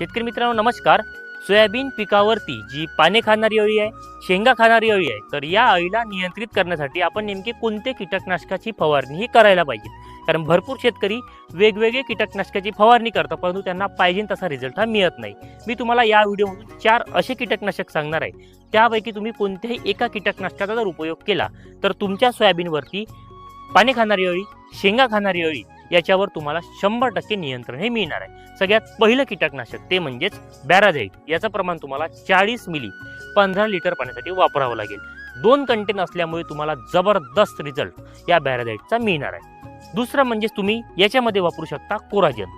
शेतकरी मित्रांनो नमस्कार. सोयाबीन पिकावरती जी पाने खाणारी अळी आहे, शेंगा खाणारी अळी आहे, तर या अळीला नियंत्रित करण्यासाठी आपण नेमके कोणते कीटकनाशकाची फवारणी ही करायला पाहिजे. कारण भरपूर शेतकरी वेगवेगळे कीटकनाशकाची फवारणी करतात, परंतु त्यांना पाहिजे तसा रिझल्ट हा मिळत नाही. मी तुम्हाला या व्हिडिओमधून 4 असे कीटकनाशक सांगणार आहे. त्यापैकी तुम्ही कोणत्याही एका कीटकनाशकाचा जर उपयोग केला तर तुमच्या सोयाबीनवरती पाने खाणारी अळी, शेंगा खाणारी अळी याच्यावर तुम्हाला 100% नियंत्रण हे मिळणार आहे. सगळ्यात पहिलं कीटकनाशक ते म्हणजेच बॅराझाइट. याचं प्रमाण तुम्हाला 40 मिली 15 लिटर पाण्यासाठी वापरावं लागेल. 2 कंटेन असल्यामुळे तुम्हाला जबरदस्त रिझल्ट या बॅराझाइटचा मिळणार आहे. दुसरं म्हणजे तुम्ही याच्यामध्ये वापरू शकता कोराजन.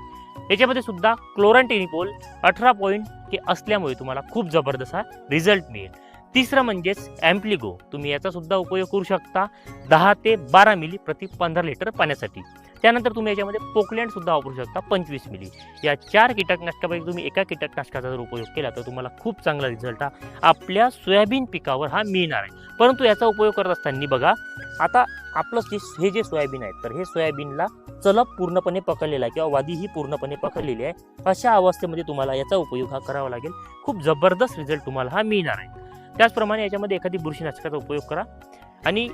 याच्यामध्ये सुद्धा क्लोरांटेनिपोल 18 असल्यामुळे तुम्हाला खूप जबरदस्त रिझल्ट मिळेल. तिसरं म्हणजेच ॲम्प्लिगो. तुम्ही याचा सुद्धा उपयोग करू शकता 10 ते 12 मिली प्रति 15 लिटर पाण्यासाठी. त्यानंतर तुम्ही याच्यामध्ये पोकलँड सुद्धा वापरू शकता 25 मिली. या 4 कीटकनाशकापैकी तुम्ही एका कीटकनाशकाचा जर उपयोग केला तर तुम्हाला खूप चांगला रिझल्ट आपल्या सोयाबीन पिकावर मिळणार आहे. परंतु याचा उपयोग करत असताना बघा, आता आपलं हे जे सोयाबीन आहे तर हे सोयाबीनला चलप पूर्णपणे पकडलेला आहे किंवा वादी ही पूर्णपणे पकडलेली आहे. अशा अवस्थेमध्ये तुम्हाला याचा उपयोग करावा लागेल. खूप जबरदस्त रिझल्ट तुम्हाला मिळणार आहे. त्याचप्रमाणे याच्यामध्ये एखादी बुरशीनाशकाचा उपयोग करा आणि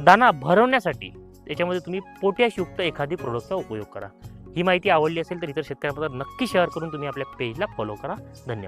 दाना भरवण्यासाठी याच्यामध्ये तुम्ही पोटॅशयुक्त एखादी प्रोडक्टचा उपयोग करा. ही माहिती आवडली असेल तर इतर शेतकऱ्यांपर्यंत नक्की शेअर करून तुम्ही आपल्या पेजला फॉलो करा. धन्यवाद.